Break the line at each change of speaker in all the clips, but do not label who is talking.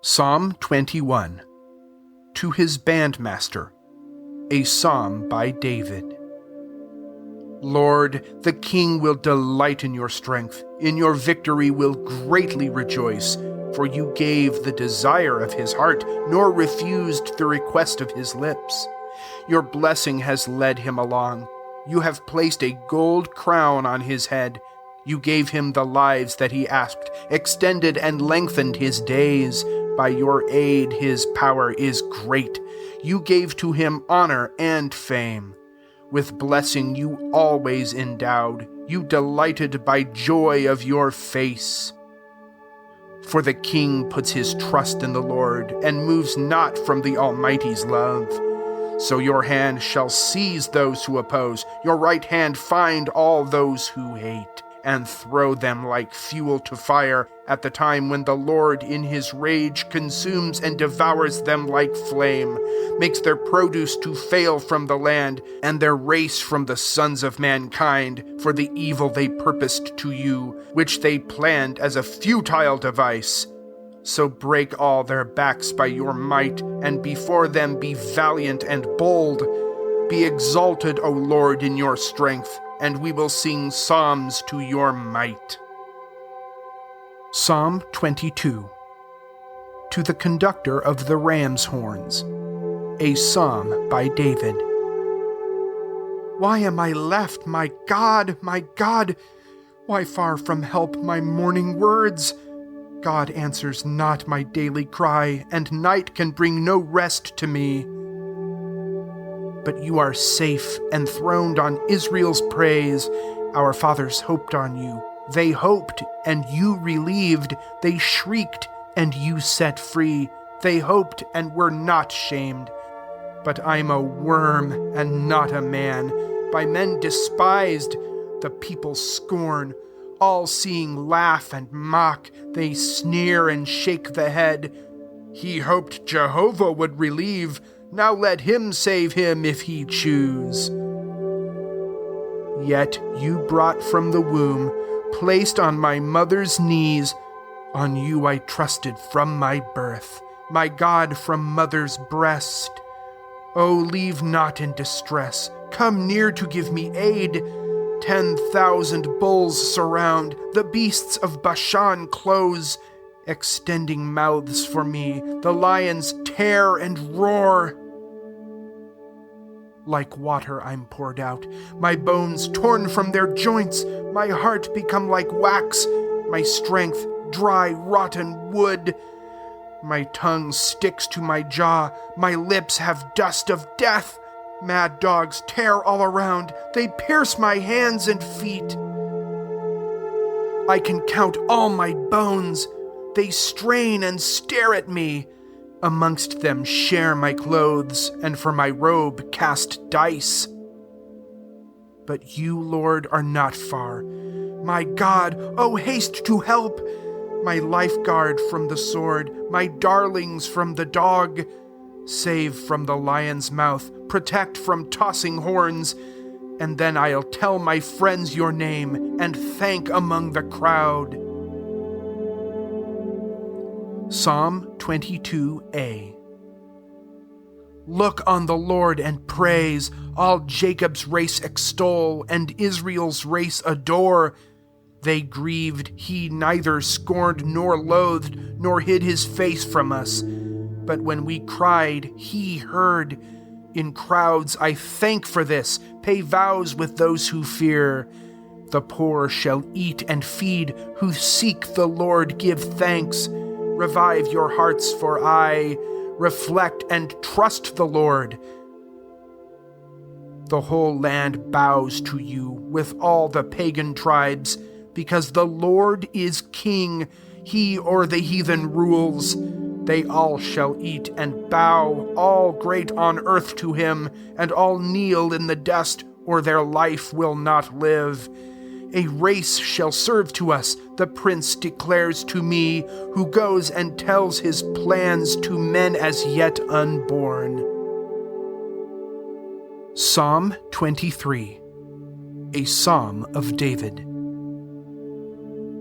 Psalm 21. To his bandmaster, a psalm by David. Lord, the king will delight in your strength. In your victory will greatly rejoice. For you gave the desire of his heart, nor refused the request of his lips. Your blessing has led him along. You have placed a gold crown on his head. You gave him the lives that he asked, extended and lengthened his days. By your aid his power is great. You gave to him honor and fame. With blessing you always endowed. You delighted by joy of your face. For the king puts his trust in the Lord, and moves not from the Almighty's love. So your hand shall seize those who oppose, your right hand find all those who hate, and throw them like fuel to fire at the time when the Lord in his rage consumes and devours them like flame, makes their produce to fail from the land, and their race from the sons of mankind, for the evil they purposed to you, which they planned as a futile device. So break all their backs by your might, and before them be valiant and bold. Be exalted, O Lord, in your strength, and we will sing psalms to your might. Psalm 22. To the conductor of the ram's horns, a psalm by David. Why am I left, my God, my God? Why far from help my morning words? God answers not my daily cry, and night can bring no rest to me. But you are safe, enthroned on Israel's praise. Our fathers hoped on you. They hoped, and you relieved. They shrieked, and you set free. They hoped, and were not shamed. But I'm a worm, and not a man. By men despised, the people scorn. All-seeing laugh and mock. They sneer and shake the head. He hoped Jehovah would relieve. Now let him save him if he choose. Yet you brought from the womb, placed on my mother's knees. On you I trusted from my birth, my God from mother's breast. Oh, leave not in distress. Come near to give me aid. 10,000 bulls surround, the beasts of Bashan close, extending mouths for me. The lions tear and roar. Like water I'm poured out, my bones torn from their joints, my heart become like wax, my strength dry, rotten wood. My tongue sticks to my jaw, my lips have dust of death. Mad dogs tear all around, they pierce my hands and feet. I can count all my bones, they strain and stare at me. Amongst them share my clothes, and for my robe cast dice. But you, Lord, are not far. My God, oh, haste to help! My lifeguard from the sword, my darlings from the dog. Save from the lion's mouth, protect from tossing horns, and then I'll tell my friends your name and thank among the crowd. Psalm 22a. Look on the Lord and praise, all Jacob's race extol, and Israel's race adore. They grieved, he neither scorned nor loathed, nor hid his face from us. But when we cried, he heard. In crowds I thank for this, pay vows with those who fear. The poor shall eat and feed, who seek the Lord give thanks. Revive your hearts, for I reflect and trust the Lord. The whole land bows to you with all the pagan tribes, because the Lord is king, he o'er the heathen rules. They all shall eat and bow, all great on earth to him, and all kneel in the dust, or their life will not live. A race shall serve to us, the prince declares to me, who goes and tells his plans to men as yet unborn. Psalm 23, a psalm of David.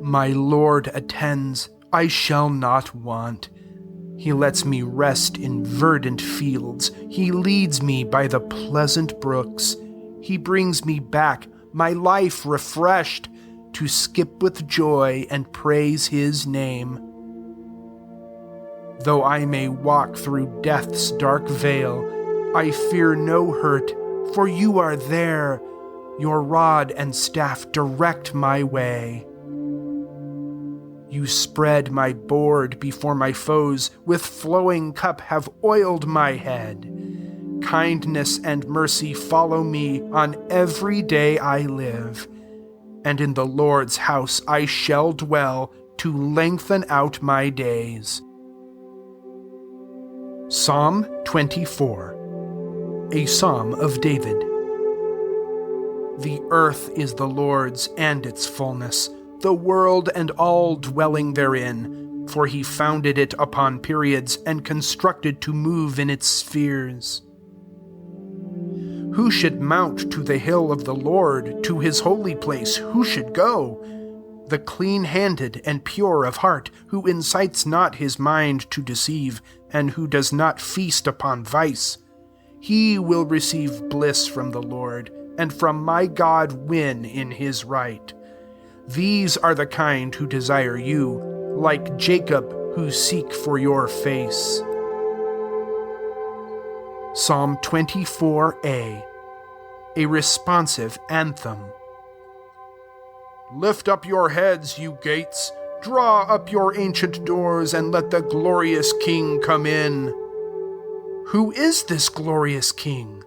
My Lord attends, I shall not want. He lets me rest in verdant fields. He leads me by the pleasant brooks. He brings me back, my life refreshed, to skip with joy and praise his name. Though I may walk through death's dark vale, I fear no hurt, for you are there. Your rod and staff direct my way. You spread my board before my foes, with flowing cup have oiled my head. Kindness and mercy follow me on every day I live, and in the Lord's house I shall dwell to lengthen out my days. Psalm 24, a Psalm of David. The earth is the Lord's and its fullness, the world and all dwelling therein, for he founded it upon periods and constructed to move in its spheres. Who should mount to the hill of the Lord, to his holy place? Who should go? The clean-handed and pure of heart, who incites not his mind to deceive, and who does not feast upon vice. He will receive bliss from the Lord, and from my God win in his right. These are the kind who desire you, like Jacob, who seek for your face. Psalm 24a, a responsive anthem. Lift up your heads, you gates, draw up your ancient doors, and let the glorious King come in. Who is this glorious King?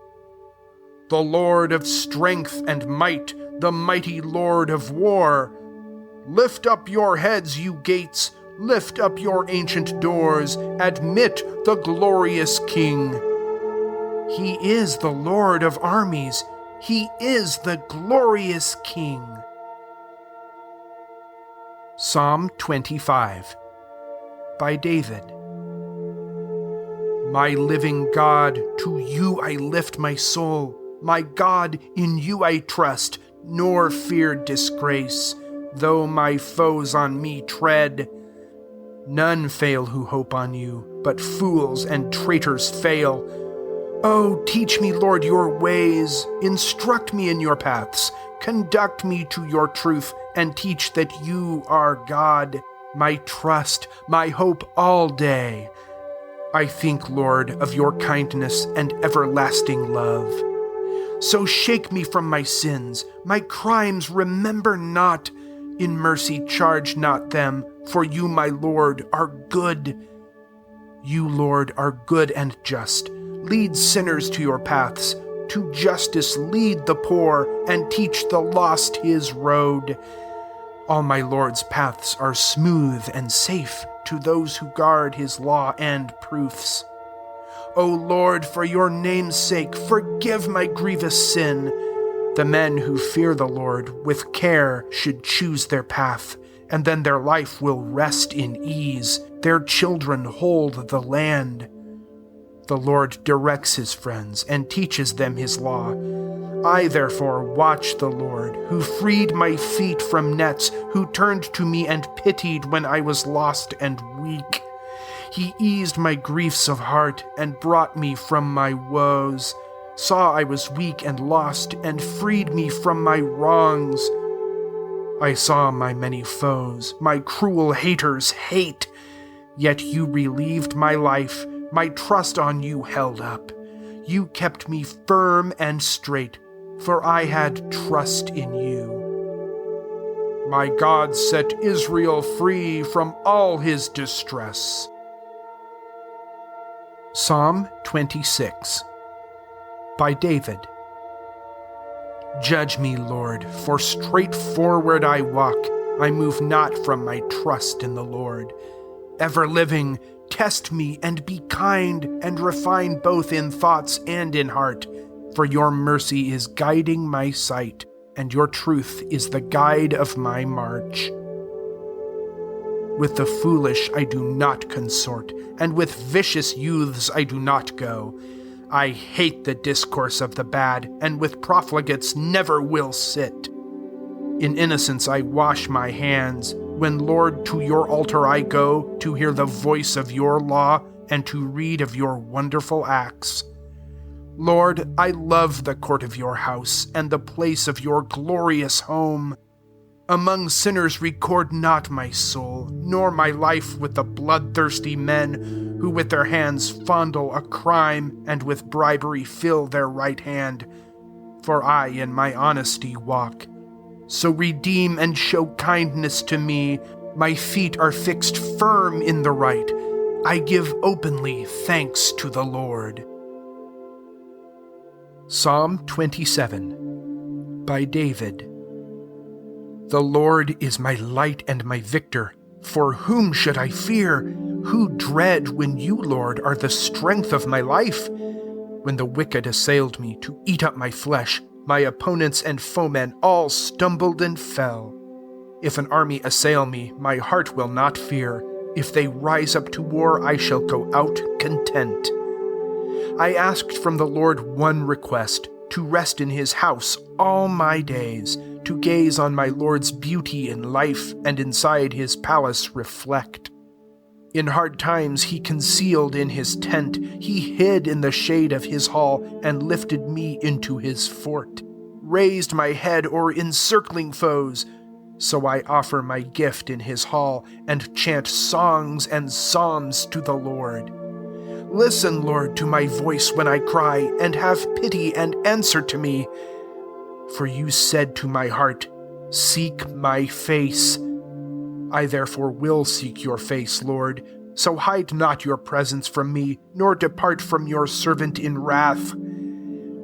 The Lord of strength and might, the mighty Lord of war. Lift up your heads, you gates, lift up your ancient doors, admit the glorious King. He is the Lord of armies, he is the glorious King. Psalm 25, by David. My living God, to you I lift my soul. My God, in you I trust, nor fear disgrace, though my foes on me tread. None fail who hope on you, but fools and traitors fail. Oh, teach me, Lord, your ways. Instruct me in your paths. Conduct me to your truth, and teach that you are God, my trust, my hope all day. I think, Lord, of your kindness and everlasting love. So shake me from my sins, my crimes remember not. In mercy charge not them, for you, my Lord, are good. You, Lord, are good and just. Lead sinners to your paths. To justice lead the poor, and teach the lost his road. All my Lord's paths are smooth and safe to those who guard his law and proofs. O Lord, for your name's sake, forgive my grievous sin. The men who fear the Lord with care should choose their path, and then their life will rest in ease. Their children hold the land. The Lord directs his friends and teaches them his law. I therefore watch the Lord, who freed my feet from nets, who turned to me and pitied when I was lost and weak. He eased my griefs of heart and brought me from my woes, saw I was weak and lost, and freed me from my wrongs. I saw my many foes, my cruel haters hate, yet you relieved my life, my trust on you held up. You kept me firm and straight, for I had trust in you. My God set Israel free from all his distress. Psalm 26, by David. Judge me, Lord, for straightforward I walk. I move not from my trust in the Lord. Ever living, test me and be kind, and refine both in thoughts and in heart. For your mercy is guiding my sight, and your truth is the guide of my march. With the foolish I do not consort, and with vicious youths I do not go. I hate the discourse of the bad, and with profligates never will sit. In innocence I wash my hands, When, Lord, to your altar I go, to hear the voice of your law and to read of your wonderful acts. Lord, I love the court of your house and the place of your glorious home. Among sinners record not my soul, nor my life with the bloodthirsty men who with their hands fondle a crime and with bribery fill their right hand. For I in my honesty walk. So redeem and show kindness to me. My feet are fixed firm in the right. I give openly thanks to the Lord. Psalm 27 by David. The Lord is my light and my victor. For whom should I fear? Who dread when you, Lord, are the strength of my life? When the wicked assailed me to eat up my flesh, my opponents and foemen all stumbled and fell. If an army assail me, my heart will not fear. If they rise up to war, I shall go out content. I asked from the Lord one request, to rest in his house all my days, to gaze on my Lord's beauty in life, and inside his palace reflect. In hard times he concealed in his tent, he hid in the shade of his hall, and lifted me into his fort, raised my head o'er encircling foes. So I offer my gift in his hall, and chant songs and psalms to the Lord. Listen, Lord, to my voice when I cry, and have pity and answer to me. For you said to my heart, seek my face. I therefore will seek your face, Lord. So hide not your presence from me, nor depart from your servant in wrath.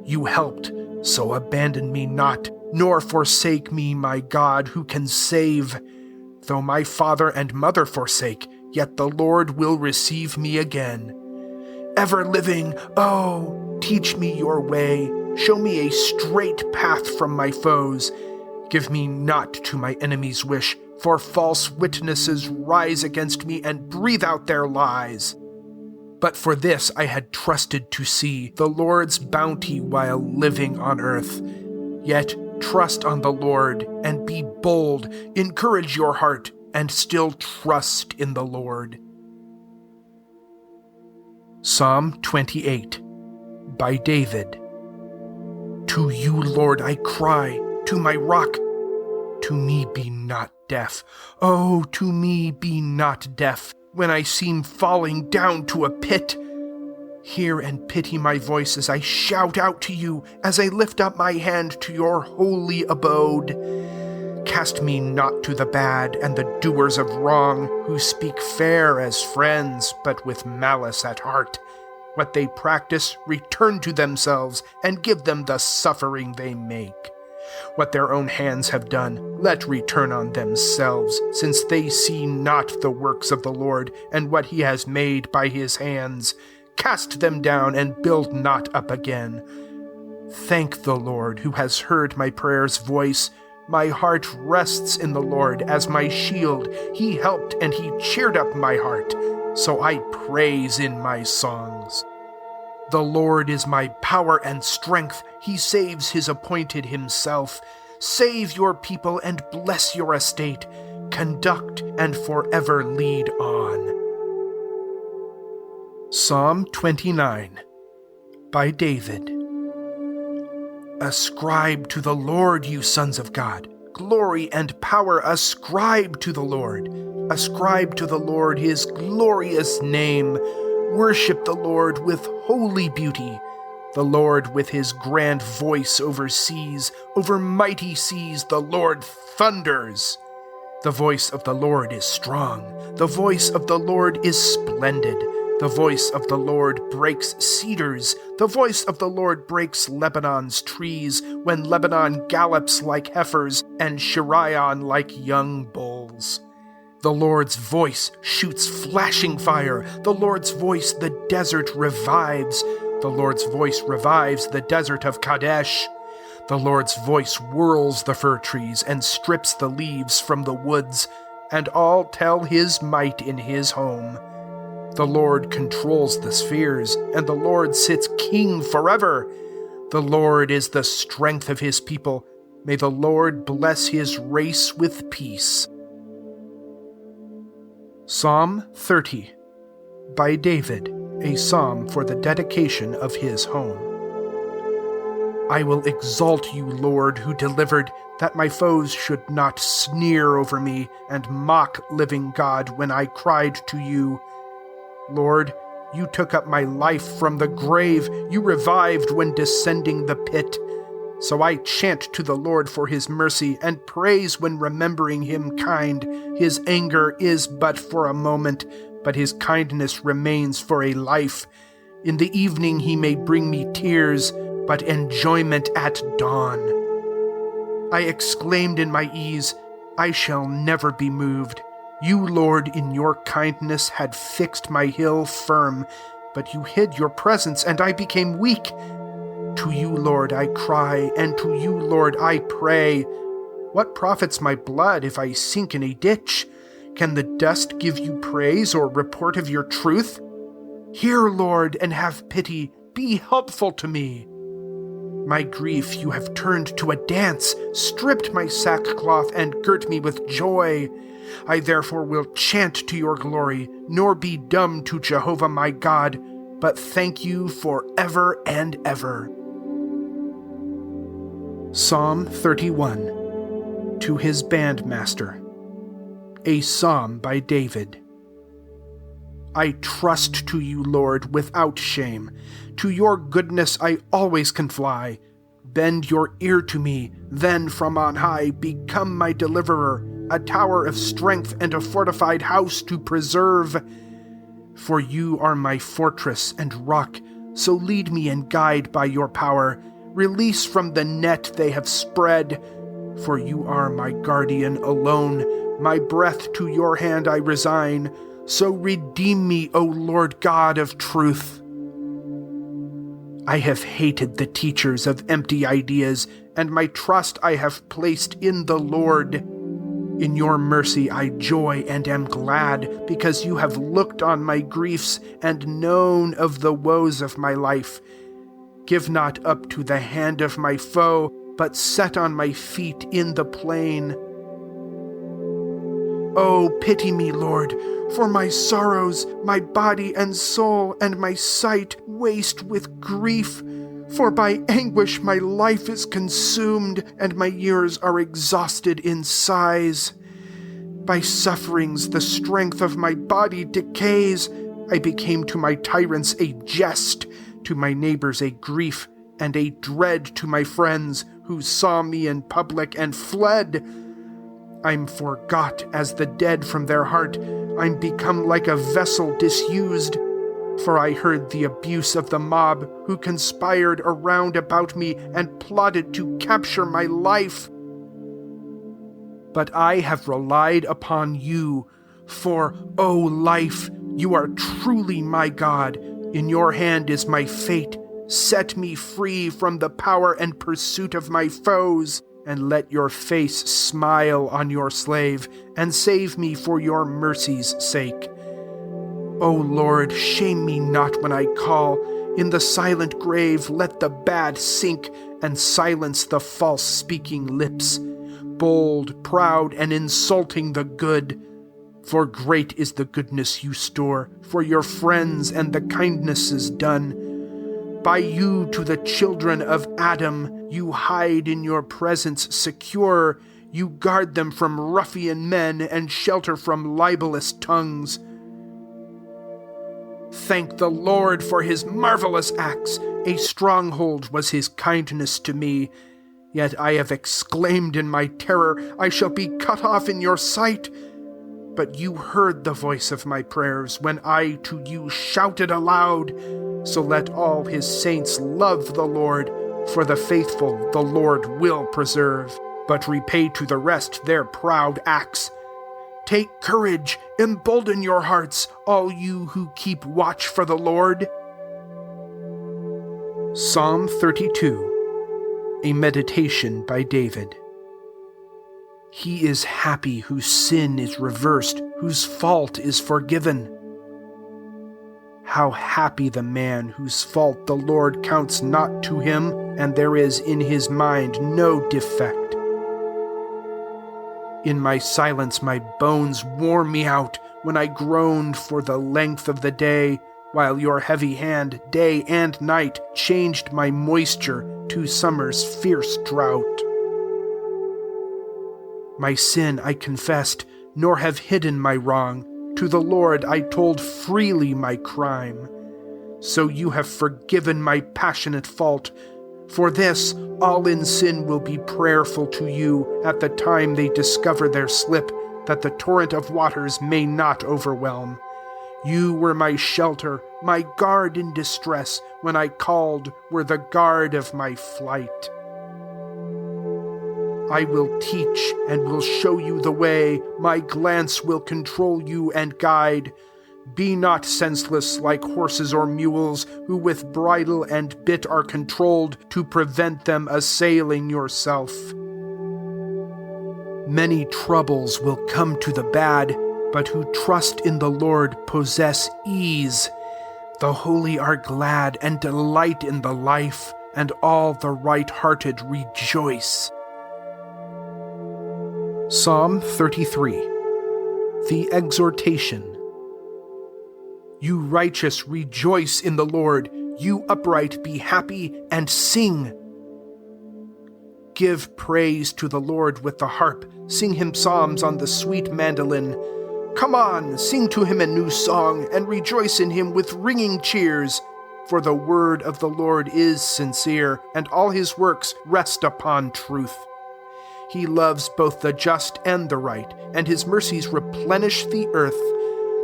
You helped, so abandon me not, nor forsake me, my God, who can save. Though my father and mother forsake, yet the Lord will receive me again. Ever living, oh, teach me your way. Show me a straight path from my foes. Give me not to my enemy's wish, for false witnesses rise against me and breathe out their lies. But for this I had trusted to see the Lord's bounty while living on earth. Yet trust on the Lord and be bold, encourage your heart, and still trust in the Lord. Psalm 28 by David. To you, Lord, I cry, to my rock. To me be not deaf. Oh, to me be not deaf, when I seem falling down to a pit. Hear and pity my voice as I shout out to you, as I lift up my hand to your holy abode. Cast me not to the bad and the doers of wrong, who speak fair as friends, but with malice at heart. What they practice, return to themselves, and give them the suffering they make. What their own hands have done, let return on themselves, since they see not the works of the Lord, and what he has made by his hands. Cast them down and build not up again. Thank the Lord, who has heard my prayer's voice. My heart rests in the Lord as my shield. He helped and he cheered up my heart, so I praise in my songs. The Lord is my power and strength. He saves his appointed himself. Save your people and bless your estate. Conduct and forever lead on. Psalm 29 by David. Ascribe to the Lord, you sons of God. Glory and power ascribe to the Lord. Ascribe to the Lord his glorious name. Worship the Lord with holy beauty. The Lord with his grand voice over seas, over mighty seas, the Lord thunders. The voice of the Lord is strong. The voice of the Lord is splendid. The voice of the Lord breaks cedars. The voice of the Lord breaks Lebanon's trees, when Lebanon gallops like heifers and Shirion like young bulls. The Lord's voice shoots flashing fire. The Lord's voice the desert revives. The Lord's voice revives the desert of Kadesh. The Lord's voice whirls the fir trees and strips the leaves from the woods, and all tell his might in his home. The Lord controls the spheres, and the Lord sits king forever. The Lord is the strength of his people. May the Lord bless his race with peace. Psalm 30 by David, a psalm for the dedication of his home. I will exalt you, Lord, who delivered, that my foes should not sneer over me and mock living God when I cried to you. Lord, you took up my life from the grave. You revived when descending the pit. So I chant to the Lord for his mercy and praise when remembering him kind. His anger is but for a moment, but his kindness remains for a life. In the evening he may bring me tears, but enjoyment at dawn. I exclaimed in my ease, I shall never be moved. You, Lord, in your kindness had fixed my hill firm, but you hid your presence, and I became weak. To you, Lord, I cry, and to you, Lord, I pray. What profits my blood if I sink in a ditch? Can the dust give you praise or report of your truth? Hear, Lord, and have pity. Be helpful to me. My grief you have turned to a dance, stripped my sackcloth and girt me with joy. I therefore will chant to your glory, nor be dumb to Jehovah my God, but thank you for ever and ever. Psalm 31, to his bandmaster, a psalm by David. I trust to you, Lord, without shame. To your goodness I always can fly. Bend your ear to me, then from on high become my deliverer, a tower of strength and a fortified house to preserve. For you are my fortress and rock, so lead me and guide by your power. Release from the net they have spread. For you are my guardian alone. My breath to your hand I resign. So redeem me, O Lord God of truth. I have hated the teachers of empty ideas, and my trust I have placed in the Lord. In your mercy I joy and am glad, because you have looked on my griefs and known of the woes of my life. Give not up to the hand of my foe, but set on my feet in the plain. Oh, pity me, Lord, for my sorrows, my body and soul and my sight waste with grief. For by anguish my life is consumed, and my years are exhausted in sighs. By sufferings the strength of my body decays. I became to my tyrants a jest, to my neighbors a grief, and a dread to my friends, who saw me in public and fled. I'm forgot as the dead from their heart. I'm become like a vessel disused. For I heard the abuse of the mob, who conspired around about me and plotted to capture my life. But I have relied upon you, for, O life, you are truly my God. In your hand is my fate. Set me free from the power and pursuit of my foes, and let your face smile on your slave, and save me for your mercy's sake. O Lord, shame me not when I call. In the silent grave let the bad sink, and silence the false-speaking lips, bold, proud, and insulting the good. For great is the goodness you store for your friends and the kindnesses done. By you to the children of Adam you hide in your presence secure. You guard them from ruffian men and shelter from libelous tongues. Thank the Lord for his marvelous acts. A stronghold was his kindness to me. Yet I have exclaimed in my terror, I shall be cut off in your sight. But you heard the voice of my prayers when I to you shouted aloud. So let all his saints love the Lord, for the faithful the Lord will preserve, but repay to the rest their proud acts. Take courage, embolden your hearts, all you who keep watch for the Lord. Psalm 32, a meditation by David. He is happy whose sin is reversed, whose fault is forgiven. How happy the man whose fault the Lord counts not to him, and there is in his mind no defect. In my silence my bones wore me out. when I groaned for the length of the day, while your heavy hand, day and night, changed my moisture to summer's fierce drought. My sin I confessed, nor have hidden my wrong. To the Lord I told freely my crime. So you have forgiven my passionate fault. For this, all in sin will be prayerful to you at the time they discover their slip, that the torrent of waters may not overwhelm. You were my shelter, my guard in distress. When I called, were the guard of my flight. I will teach and will show you the way. My glance will control you and guide. Be not senseless like horses or mules, who with bridle and bit are controlled to prevent them assailing yourself. Many troubles will come to the bad, but who trust in the Lord possess ease. The holy are glad and delight in the life, and all the right-hearted rejoice. Psalm 33. The Exhortation. You righteous, rejoice in the Lord. You upright, be happy and sing. Give praise to the Lord with the harp. Sing him psalms on the sweet mandolin. Come on, sing to him a new song, and rejoice in him with ringing cheers. For the word of the Lord is sincere, and all his works rest upon truth. He loves both the just and the right, and his mercies replenish the earth.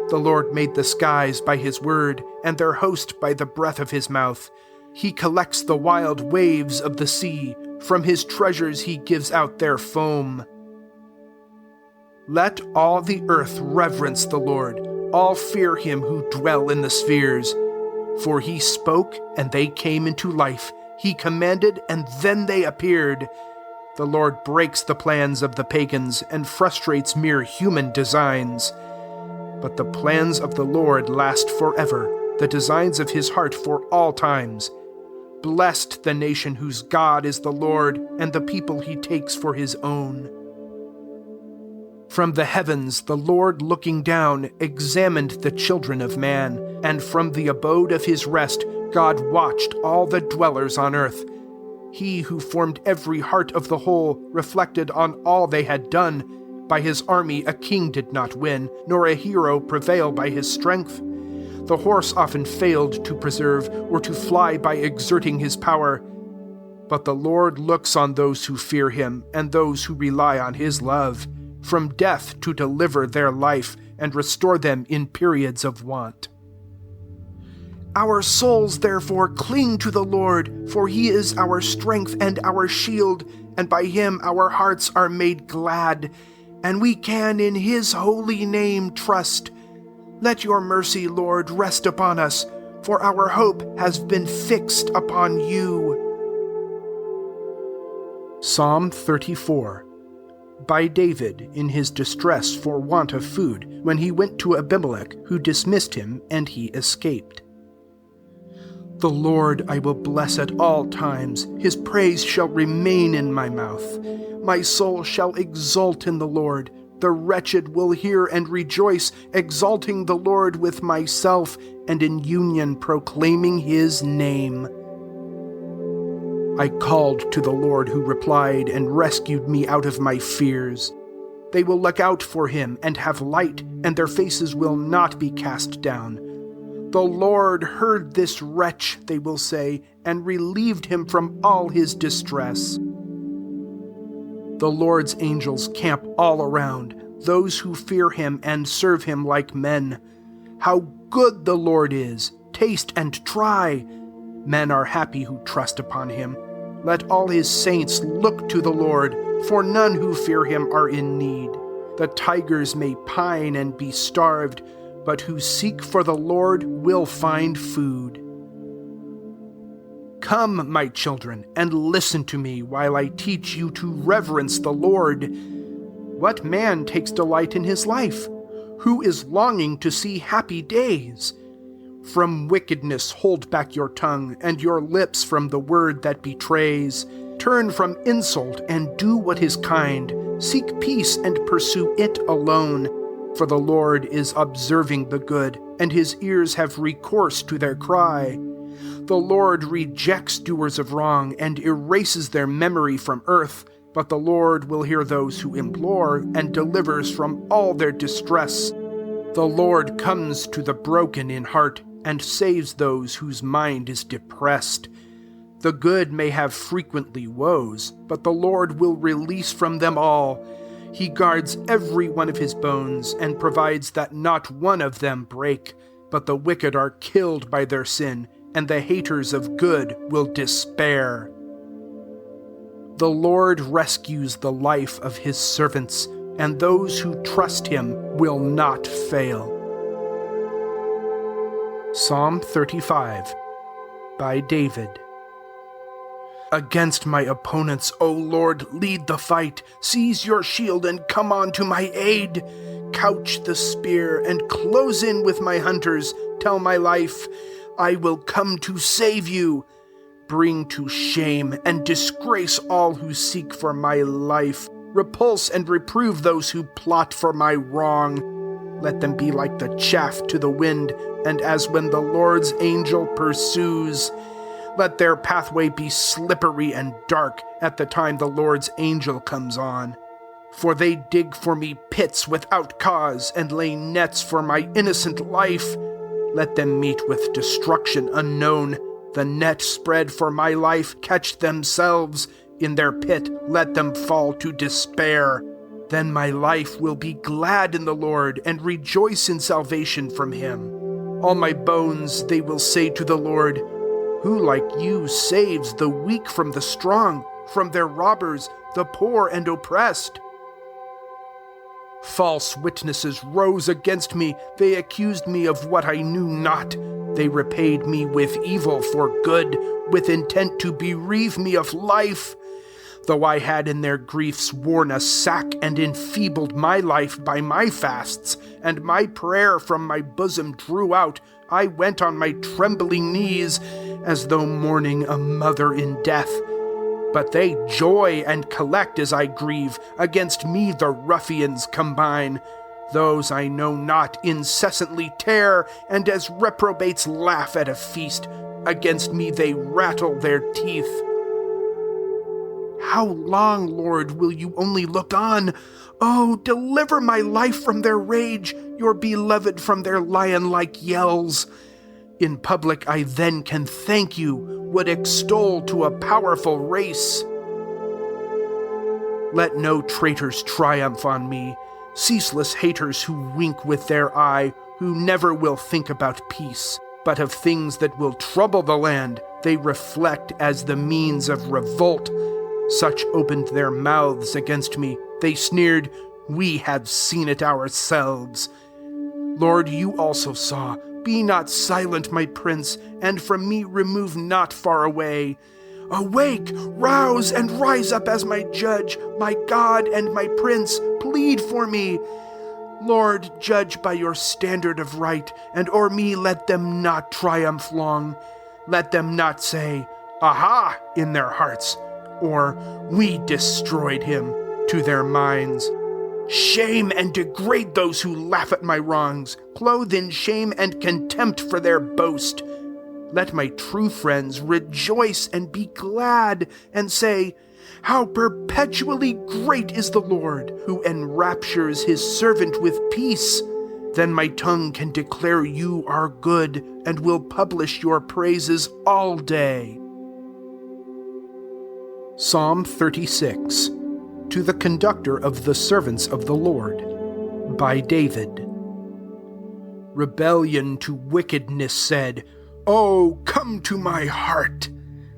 The Lord made the skies by his word, and their host by the breath of his mouth. He collects the wild waves of the sea. From his treasures he gives out their foam. Let all the earth reverence the Lord, all fear him who dwell in the spheres. For he spoke, and they came into life. He commanded, and then they appeared. The Lord breaks the plans of the pagans and frustrates mere human designs. But the plans of the Lord last forever, the designs of his heart for all times. Blessed the nation whose God is the Lord, and the people he takes for his own. From the heavens the Lord looking down examined the children of man, and from the abode of his rest God watched all the dwellers on earth. He who formed every heart of the whole reflected on all they had done. By his army a king did not win, nor a hero prevail by his strength. The horse often failed to preserve, or to fly by exerting his power. But the Lord looks on those who fear him, and those who rely on his love, from death to deliver their life, and restore them in periods of want. Our souls, therefore, cling to the Lord, for he is our strength and our shield, and by him our hearts are made glad, and we can in his holy name trust. Let your mercy, Lord, rest upon us, for our hope has been fixed upon you. Psalm 34. By David in his distress for want of food, when he went to Abimelech, who dismissed him, and he escaped. The Lord I will bless at all times. His praise shall remain in my mouth. My soul shall exult in the Lord. The wretched will hear and rejoice, exalting the Lord with myself, and in union proclaiming his name. I called to the Lord, who replied and rescued me out of my fears. They will look out for him and have light, and their faces will not be cast down. The Lord heard this wretch, they will say, and relieved him from all his distress. The Lord's angels camp all around, those who fear him and serve him like men. How good the Lord is! Taste and try! Men are happy who trust upon him. Let all his saints look to the Lord, for none who fear him are in need. The tigers may pine and be starved, but who seek for the Lord will find food. Come, my children, and listen to me while I teach you to reverence the Lord. What man takes delight in his life? Who is longing to see happy days? From wickedness hold back your tongue, and your lips from the word that betrays. Turn from insult and do what is kind. Seek peace and pursue it alone. For the Lord is observing the good, and his ears have recourse to their cry. The Lord rejects doers of wrong and erases their memory from earth, but the Lord will hear those who implore and delivers from all their distress. The Lord comes to the broken in heart and saves those whose mind is depressed. The good may have frequently woes, but the Lord will release from them all. He guards every one of his bones and provides that not one of them break. But the wicked are killed by their sin, and the haters of good will despair. The Lord rescues the life of his servants, and those who trust him will not fail. Psalm 35 by David. Against my opponents, O Lord, lead the fight. Seize your shield and come on to my aid. Couch the spear and close in with my hunters. Tell my life, I will come to save you. Bring to shame and disgrace all who seek for my life. Repulse and reprove those who plot for my wrong. Let them be like the chaff to the wind, and as when the Lord's angel pursues. Let their pathway be slippery and dark at the time the Lord's angel comes on. For they dig for me pits without cause and lay nets for my innocent life. Let them meet with destruction unknown. The net spread for my life catch themselves. In their pit let them fall to despair. Then my life will be glad in the Lord and rejoice in salvation from him. All my bones they will say to the Lord, who like you saves the weak from the strong, from their robbers, the poor and oppressed? False witnesses rose against me. They accused me of what I knew not. They repaid me with evil for good, with intent to bereave me of life. Though I had in their griefs worn a sack and enfeebled my life by my fasts, and my prayer from my bosom drew out, I went on my trembling knees, as though mourning a mother in death. But they joy and collect as I grieve. Against me the ruffians combine. Those I know not incessantly tear, and as reprobates laugh at a feast. Against me they rattle their teeth. How long, Lord, will you only look on? Oh, deliver my life from their rage, your beloved from their lion-like yells. In public I then can thank you, would extol to a powerful race. Let no traitors triumph on me, ceaseless haters who wink with their eye, who never will think about peace, but of things that will trouble the land. They reflect as the means of revolt. Such opened their mouths against me. They sneered, we have seen it ourselves. Lord, you also saw. Be not silent, my prince, and from me remove not far away. Awake, rouse, and rise up as my judge, my God and my prince, plead for me. Lord, judge by your standard of right, and o'er me let them not triumph long. Let them not say, aha, in their hearts, or we destroyed him, to their minds. Shame and degrade those who laugh at my wrongs, clothe in shame and contempt for their boast. Let my true friends rejoice and be glad, and say, how perpetually great is the Lord, who enraptures his servant with peace. Then my tongue can declare you are good, and will publish your praises all day. Psalm 36, to the conductor of the servants of the Lord, by David. Rebellion to wickedness said, oh, come to my heart.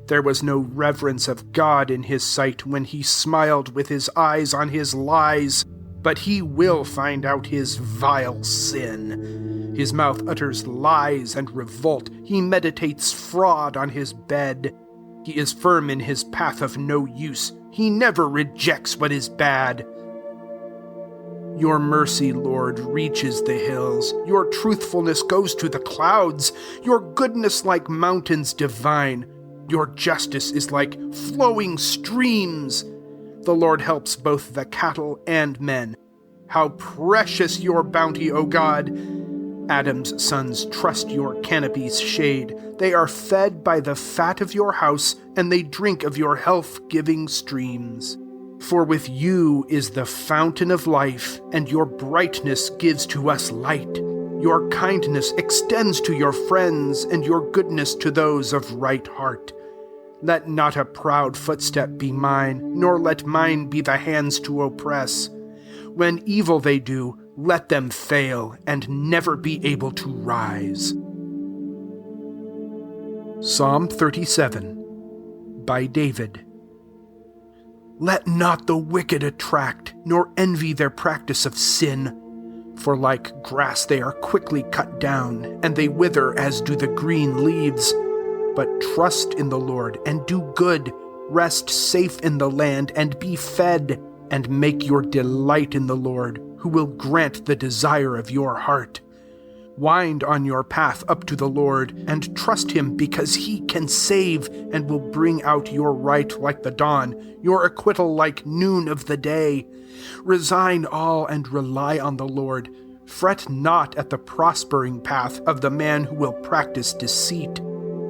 There was no reverence of God in his sight when he smiled with his eyes on his lies, but he will find out his vile sin. His mouth utters lies and revolt. He meditates fraud on his bed. He is firm in his path of no use. He never rejects what is bad. Your mercy, Lord, reaches the hills. Your truthfulness goes to the clouds. Your goodness like mountains divine. Your justice is like flowing streams. The Lord helps both the cattle and men. How precious your bounty, O God! Adam's sons trust your canopy's shade. They are fed by the fat of your house, and they drink of your health-giving streams. For with you is the fountain of life, and your brightness gives to us light. Your kindness extends to your friends, and your goodness to those of right heart. Let not a proud footstep be mine, nor let mine be the hands to oppress. When evil they do, let them fail, and never be able to rise. Psalm 37 by David. Let not the wicked attract, nor envy their practice of sin. For like grass they are quickly cut down, and they wither as do the green leaves. But trust in the Lord, and do good. Rest safe in the land, and be fed. And make your delight in the Lord, who will grant the desire of your heart. Wind on your path up to the Lord, and trust him, because he can save, and will bring out your right like the dawn, your acquittal like noon of the day. Resign all and rely on the Lord. Fret not at the prospering path of the man who will practice deceit.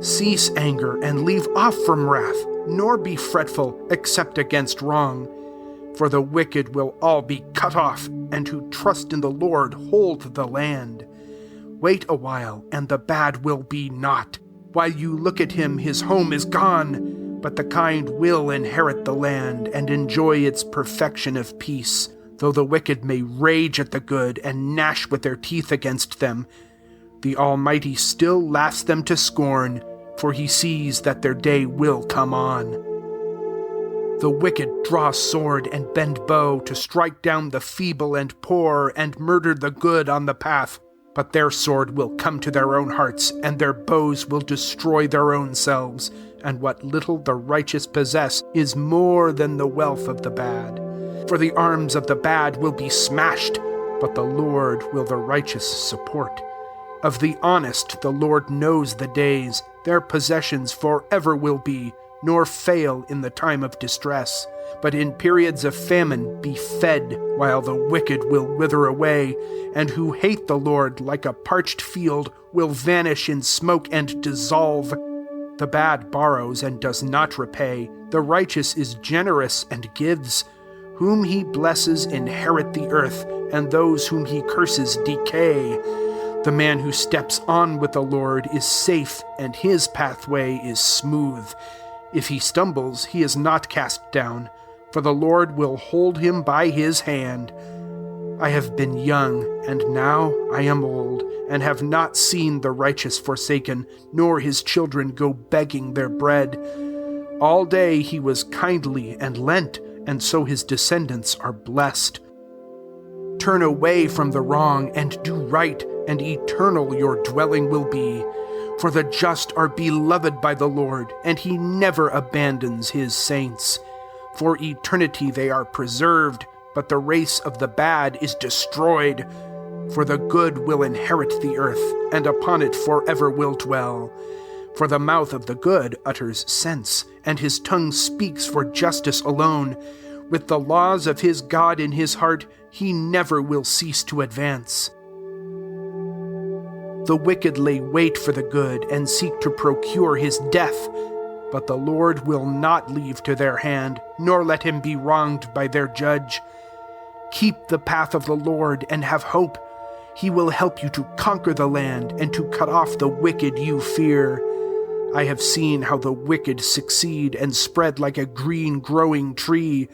Cease anger and leave off from wrath, nor be fretful except against wrong. For the wicked will all be cut off, and who trust in the Lord hold the land. Wait a while, and the bad will be not. While you look at him, his home is gone. But the kind will inherit the land, and enjoy its perfection of peace. Though the wicked may rage at the good, and gnash with their teeth against them, the Almighty still laughs them to scorn, for he sees that their day will come on. The wicked draw sword and bend bow to strike down the feeble and poor, and murder the good on the path. But their sword will come to their own hearts, and their bows will destroy their own selves. And what little the righteous possess is more than the wealth of the bad. For the arms of the bad will be smashed, but the Lord will the righteous support. Of the honest the Lord knows the days, their possessions forever will be, nor fail in the time of distress. But in periods of famine be fed, while the wicked will wither away, and who hate the Lord like a parched field will vanish in smoke and dissolve. The bad borrows and does not repay, the righteous is generous and gives. Whom he blesses inherit the earth, and those whom he curses decay. The man who steps on with the Lord is safe, and his pathway is smooth. If he stumbles, he is not cast down, for the Lord will hold him by his hand. I have been young, and now I am old, and have not seen the righteous forsaken, nor his children go begging their bread. All day he was kindly and lent, and so his descendants are blessed. Turn away from the wrong and do right, and eternal your dwelling will be. For the just are beloved by the Lord, and he never abandons his saints. For eternity they are preserved, but the race of the bad is destroyed. For the good will inherit the earth, and upon it forever will dwell. For the mouth of the good utters sense, and his tongue speaks for justice alone. With the laws of his God in his heart, he never will cease to advance. The wicked lay wait for the good, and seek to procure his death. But the Lord will not leave to their hand, nor let him be wronged by their judge. Keep the path of the Lord, and have hope. He will help you to conquer the land, and to cut off the wicked you fear. I have seen how the wicked succeed, and spread like a green growing tree.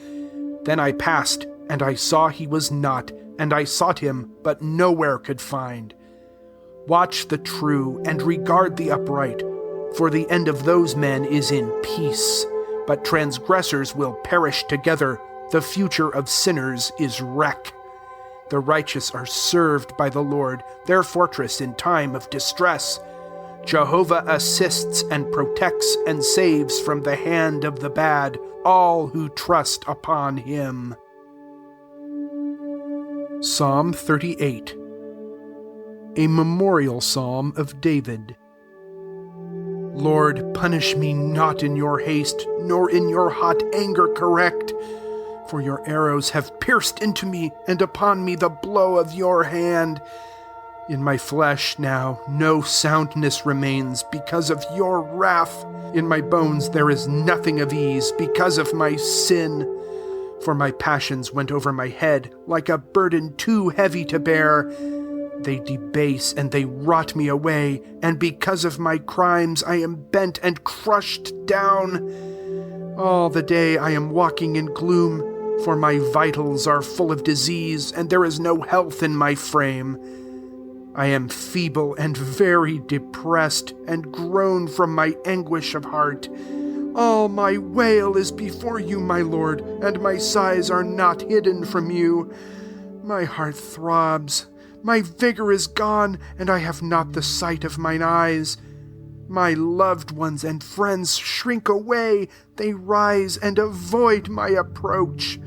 Then I passed, and I saw he was not, and I sought him, but nowhere could find. Watch the true, and regard the upright, for the end of those men is in peace. But transgressors will perish together, the future of sinners is wreck. The righteous are served by the Lord, their fortress in time of distress. Jehovah assists and protects and saves from the hand of the bad all who trust upon him. Psalm 38. A memorial psalm of David. Lord, punish me not in your haste, nor in your hot anger correct. For your arrows have pierced into me, and upon me the blow of your hand. In my flesh now no soundness remains because of your wrath. In my bones there is nothing of ease because of my sin. For my passions went over my head like a burden too heavy to bear. They debase and they rot me away, and because of my crimes I am bent and crushed down. All the day I am walking in gloom, for my vitals are full of disease, and there is no health in my frame. I am feeble and very depressed, and groan from my anguish of heart. All my wail is before you, my Lord, and my sighs are not hidden from you. My heart throbs, my vigor is gone, and I have not the sight of mine eyes. My loved ones and friends shrink away, they rise and avoid my approach.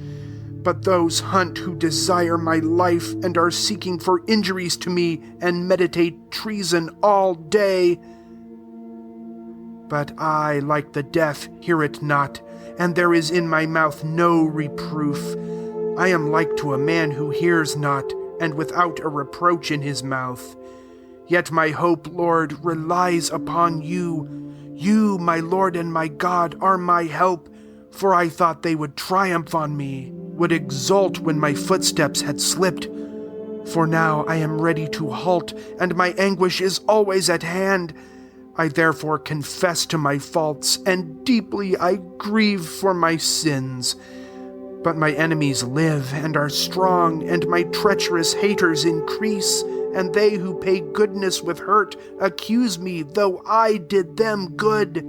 But those hunt who desire my life and are seeking for injuries to me and meditate treason all day. But I, like the deaf, hear it not, and there is in my mouth no reproof. I am like to a man who hears not, and without a reproach in his mouth. Yet my hope, Lord, relies upon you. You, my Lord and my God, are my help, for I thought they would triumph on me, would exult when my footsteps had slipped. For now I am ready to halt, and my anguish is always at hand. I therefore confess to my faults, and deeply I grieve for my sins. But my enemies live and are strong, and my treacherous haters increase, and they who pay goodness with hurt accuse me, though I did them good.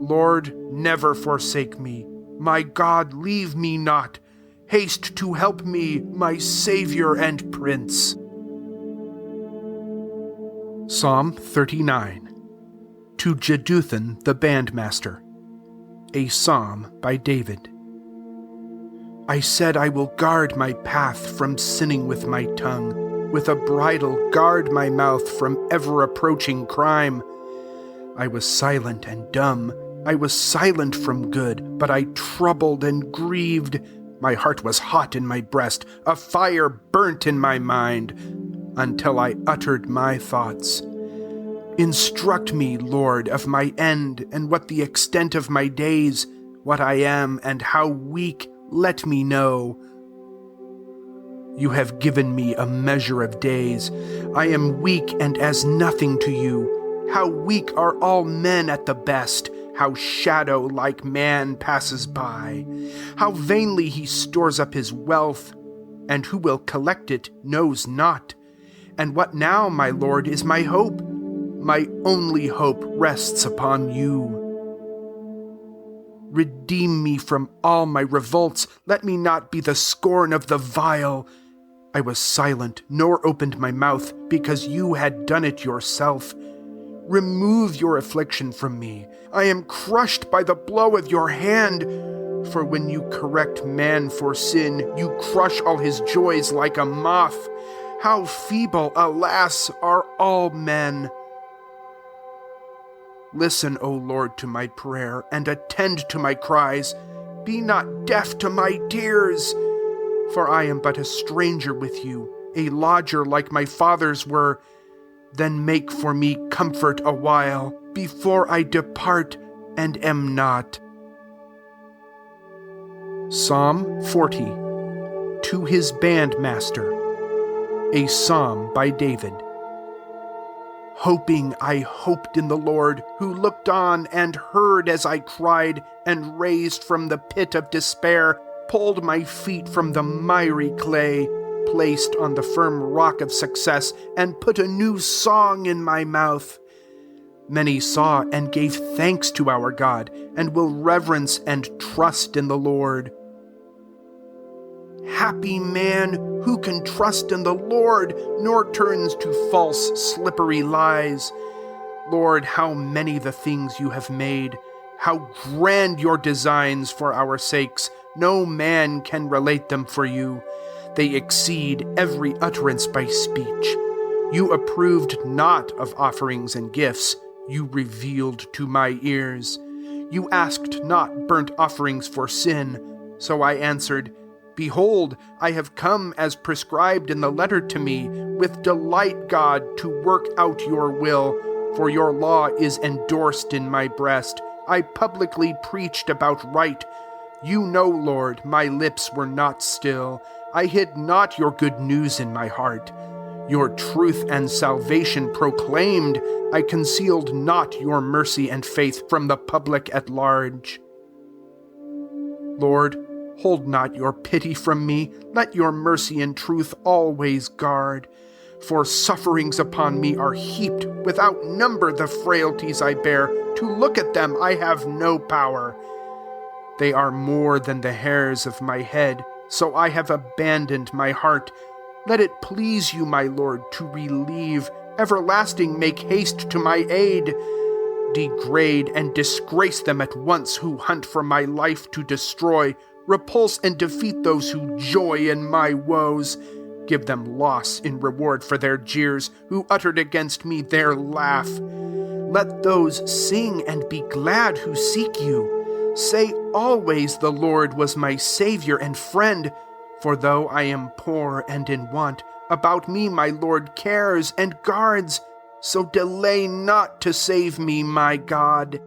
Lord, never forsake me. My God, leave me not. Haste to help me, my Savior and Prince. Psalm 39. To Jeduthun the bandmaster. A psalm by David. I said, I will guard my path from sinning with my tongue. With a bridle guard my mouth from ever-approaching crime. I was silent and dumb. I was silent from good, but I troubled and grieved. My heart was hot in my breast, a fire burnt in my mind, until I uttered my thoughts. Instruct me, Lord, of my end, and what the extent of my days, what I am, and how weak, let me know. You have given me a measure of days. I am weak and as nothing to you. How weak are all men at the best. How shadow-like man passes by. How vainly he stores up his wealth, and who will collect it knows not. And what now, my Lord, is my hope? My only hope rests upon you. Redeem me from all my revolts. Let me not be the scorn of the vile. I was silent, nor opened my mouth, because you had done it yourself. Remove your affliction from me. I am crushed by the blow of your hand. For when you correct man for sin, you crush all his joys like a moth. How feeble, alas, are all men. Listen, O Lord, to my prayer, and attend to my cries. Be not deaf to my tears. For I am but a stranger with you, a lodger like my fathers were. Then make for me comfort a while, before I depart and am not. Psalm 40. To his bandmaster. A psalm by David. Hoping I hoped in the Lord, who looked on and heard as I cried, and raised from the pit of despair, pulled my feet from the miry clay, placed on the firm rock of success, and put a new song in my mouth. Many saw and gave thanks to our God, and will reverence and trust in the Lord. Happy man who can trust in the Lord, nor turns to false, slippery lies. Lord, how many the things you have made, how grand your designs for our sakes. No man can relate them for you. They exceed every utterance by speech. You approved not of offerings and gifts. You revealed to my ears. You asked not burnt offerings for sin. So I answered, Behold, I have come as prescribed in the letter to me, with delight, God, to work out your will, for your law is endorsed in my breast. I publicly preached about right. You know, Lord, my lips were not still. I hid not your good news in my heart. Your truth and salvation proclaimed, I concealed not your mercy and faith from the public at large. Lord, hold not your pity from me. Let your mercy and truth always guard. For sufferings upon me are heaped, without number the frailties I bear. To look at them I have no power. They are more than the hairs of my head, so I have abandoned my heart. Let it please you, my Lord, to relieve. Everlasting, make haste to my aid. Degrade and disgrace them at once who hunt for my life to destroy. Repulse and defeat those who joy in my woes. Give them loss in reward for their jeers, who uttered against me their laugh. Let those sing and be glad who seek you. Say always the Lord was my Savior and friend. For though I am poor and in want, about me my Lord cares and guards. So delay not to save me, my God.